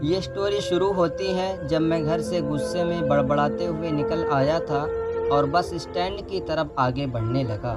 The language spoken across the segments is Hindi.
ये स्टोरी शुरू होती है जब मैं घर से गुस्से में बड़बड़ाते हुए निकल आया था और बस स्टैंड की तरफ आगे बढ़ने लगा।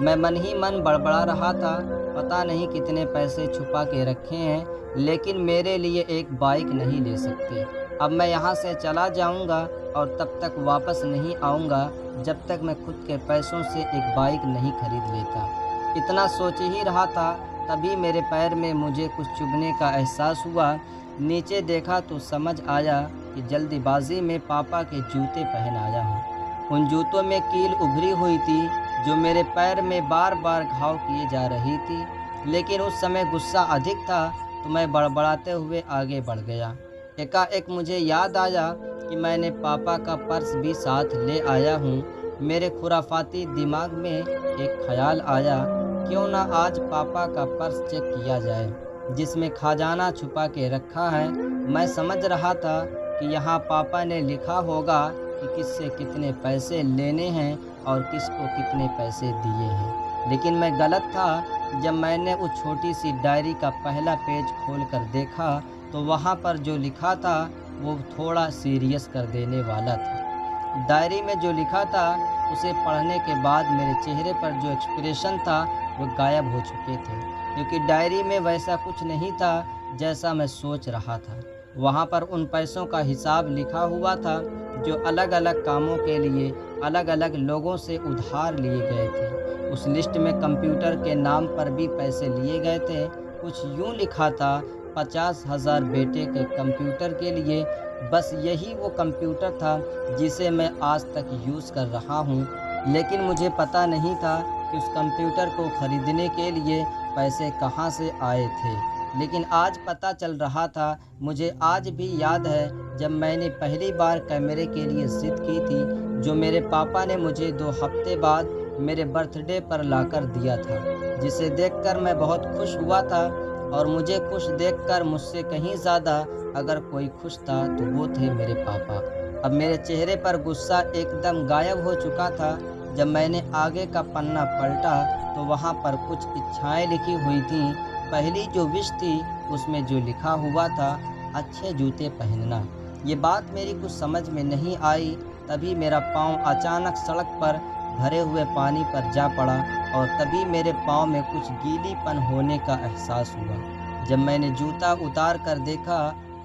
मैं मन ही मन बड़बड़ा रहा था, पता नहीं कितने पैसे छुपा के रखे हैं, लेकिन मेरे लिए एक बाइक नहीं ले सकते। अब मैं यहाँ से चला जाऊँगा और तब तक वापस नहीं आऊँगा जब तक मैं खुद के पैसों से एक बाइक नहीं खरीद लेता। इतना सोच ही रहा था, तभी मेरे पैर में मुझे कुछ चुभने का एहसास हुआ। नीचे देखा तो समझ आया कि जल्दीबाजी में पापा के जूते पहन आया हूँ। उन जूतों में कील उभरी हुई थी जो मेरे पैर में बार बार घाव किए जा रही थी, लेकिन उस समय गुस्सा अधिक था तो मैं बड़बड़ाते हुए आगे बढ़ गया। एकाएक मुझे याद आया कि मैंने पापा का पर्स भी साथ ले आया हूँ। मेरे खुराफाती दिमाग में एक ख्याल आया, क्यों ना आज पापा का पर्स चेक किया जाए जिसमें खजाना छुपा के रखा है। मैं समझ रहा था कि यहाँ पापा ने लिखा होगा कि किससे कितने पैसे लेने हैं और किसको कितने पैसे दिए हैं, लेकिन मैं गलत था। जब मैंने उस छोटी सी डायरी का पहला पेज खोलकर देखा तो वहाँ पर जो लिखा था वो थोड़ा सीरियस कर देने वाला था। डायरी में जो लिखा था उसे पढ़ने के बाद मेरे चेहरे पर जो एक्सप्रेशन था वो गायब हो चुके थे, क्योंकि डायरी में वैसा कुछ नहीं था जैसा मैं सोच रहा था। वहाँ पर उन पैसों का हिसाब लिखा हुआ था जो अलग अलग कामों के लिए अलग अलग लोगों से उधार लिए गए थे। उस लिस्ट में कंप्यूटर के नाम पर भी पैसे लिए गए थे। कुछ यूँ लिखा था, 50,000 बेटे के कंप्यूटर के लिए। बस यही वो कंप्यूटर था जिसे मैं आज तक यूज़ कर रहा हूँ, लेकिन मुझे पता नहीं था कि उस कंप्यूटर को ख़रीदने के लिए पैसे कहाँ से आए थे। लेकिन आज पता चल रहा था। मुझे आज भी याद है जब मैंने पहली बार कैमरे के लिए ज़िद की थी, जो मेरे पापा ने मुझे 2 हफ्ते बाद मेरे बर्थडे पर लाकर दिया था, जिसे देखकर मैं बहुत खुश हुआ था। और मुझे खुश देखकर मुझसे कहीं ज़्यादा अगर कोई खुश था तो वो थे मेरे पापा। अब मेरे चेहरे पर गुस्सा एकदम गायब हो चुका था। जब मैंने आगे का पन्ना पलटा तो वहाँ पर कुछ इच्छाएं लिखी हुई थीं। पहली जो विश थी उसमें जो लिखा हुआ था, अच्छे जूते पहनना। ये बात मेरी कुछ समझ में नहीं आई। तभी मेरा पाँव अचानक सड़क पर भरे हुए पानी पर जा पड़ा और तभी मेरे पाँव में कुछ गीलीपन होने का एहसास हुआ। जब मैंने जूता उतार कर देखा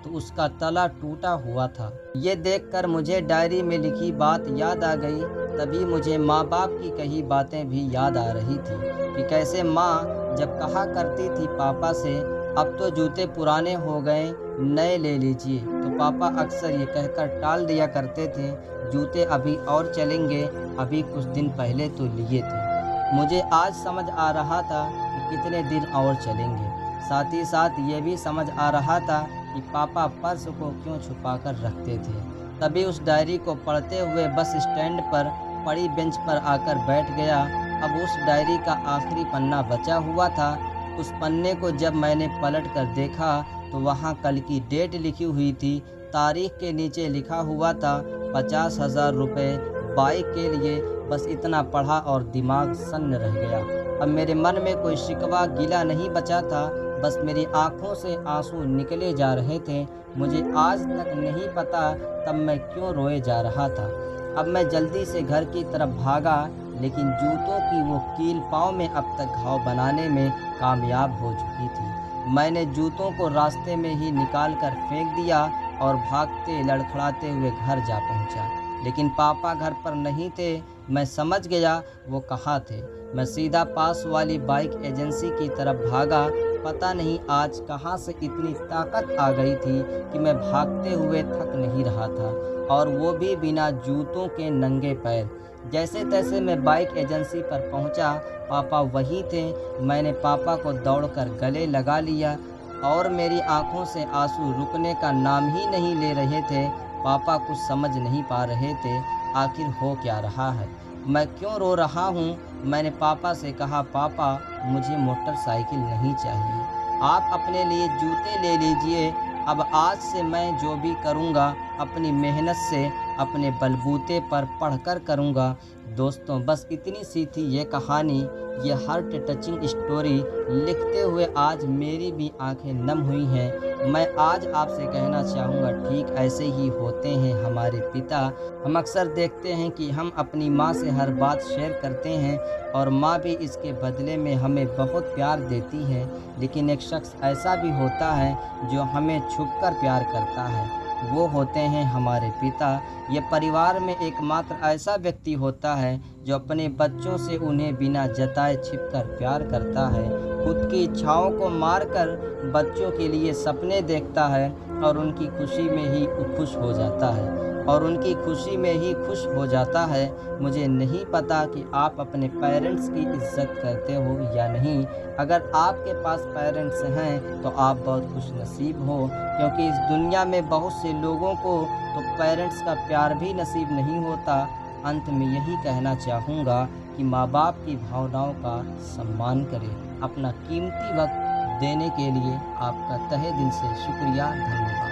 तो उसका तला टूटा हुआ था। ये देखकर मुझे डायरी में लिखी बात याद आ गई। तभी मुझे माँ बाप की कही बातें भी याद आ रही थी कि कैसे माँ जब कहा करती थी पापा से, अब तो जूते पुराने हो गए, नए ले लीजिए, तो पापा अक्सर ये कहकर टाल दिया करते थे, जूते अभी और चलेंगे, अभी कुछ दिन पहले तो लिए थे। मुझे आज समझ आ रहा था कि कितने दिन और चलेंगे। साथ ही साथ ये भी समझ आ रहा था कि पापा पर्स को क्यों छुपा कर रखते थे। तभी उस डायरी को पढ़ते हुए बस स्टैंड पर पड़ी बेंच पर आकर बैठ गया। अब उस डायरी का आखिरी पन्ना बचा हुआ था। उस पन्ने को जब मैंने पलट कर देखा तो वहाँ कल की डेट लिखी हुई थी। तारीख के नीचे लिखा हुआ था 50,000 रुपये बाइक के लिए। बस इतना पढ़ा और दिमाग सन्न रह गया। अब मेरे मन में कोई शिकवा गिला नहीं बचा था, बस मेरी आंखों से आंसू निकले जा रहे थे। मुझे आज तक नहीं पता तब मैं क्यों रोए जा रहा था। अब मैं जल्दी से घर की तरफ भागा, लेकिन जूतों की वो कील पाँव में अब तक घाव बनाने में कामयाब हो चुकी थी। मैंने जूतों को रास्ते में ही निकाल कर फेंक दिया और भागते लड़खड़ाते हुए घर जा पहुंचा। लेकिन पापा घर पर नहीं थे। मैं समझ गया वो कहाँ थे। मैं सीधा पास वाली बाइक एजेंसी की तरफ भागा। पता नहीं आज कहाँ से इतनी ताकत आ गई थी कि मैं भागते हुए थक नहीं रहा था, और वो भी बिना जूतों के नंगे पैर। जैसे तैसे मैं बाइक एजेंसी पर पहुंचा। पापा वही थे। मैंने पापा को दौड़कर गले लगा लिया और मेरी आंखों से आंसू रुकने का नाम ही नहीं ले रहे थे। पापा कुछ समझ नहीं पा रहे थे, आखिर हो क्या रहा है, मैं क्यों रो रहा हूँ। मैंने पापा से कहा, पापा मुझे मोटरसाइकिल नहीं चाहिए, आप अपने लिए जूते ले लीजिए। अब आज से मैं जो भी करूँगा अपनी मेहनत से अपने बलबूते पर पढ़कर करूँगा। दोस्तों बस इतनी सी थी ये कहानी, ये हार्ट टचिंग स्टोरी लिखते हुए आज मेरी भी आंखें नम हुई हैं। मैं आज आपसे कहना चाहूँगा ठीक ऐसे ही होते हैं हमारे पिता। हम अक्सर देखते हैं कि हम अपनी माँ से हर बात शेयर करते हैं और माँ भी इसके बदले में हमें बहुत प्यार देती है। लेकिन एक शख्स ऐसा भी होता है जो हमें छुपकर प्यार करता है, वो होते हैं हमारे पिता। ये परिवार में एकमात्र ऐसा व्यक्ति होता है जो अपने बच्चों से उन्हें बिना जताए छिपकर प्यार करता है, खुद की इच्छाओं को मारकर बच्चों के लिए सपने देखता है और उनकी खुशी में ही खुश हो जाता है मुझे नहीं पता कि आप अपने पेरेंट्स की इज़्ज़त करते हो या नहीं। अगर आपके पास पेरेंट्स हैं तो आप बहुत खुशनसीब हो, क्योंकि इस दुनिया में बहुत से लोगों को तो पेरेंट्स का प्यार भी नसीब नहीं होता। अंत में यही कहना चाहूँगा कि माँ बाप की भावनाओं का सम्मान करें। अपना कीमती वक्त देने के लिए आपका तहे दिल से शुक्रिया, धन्यवाद।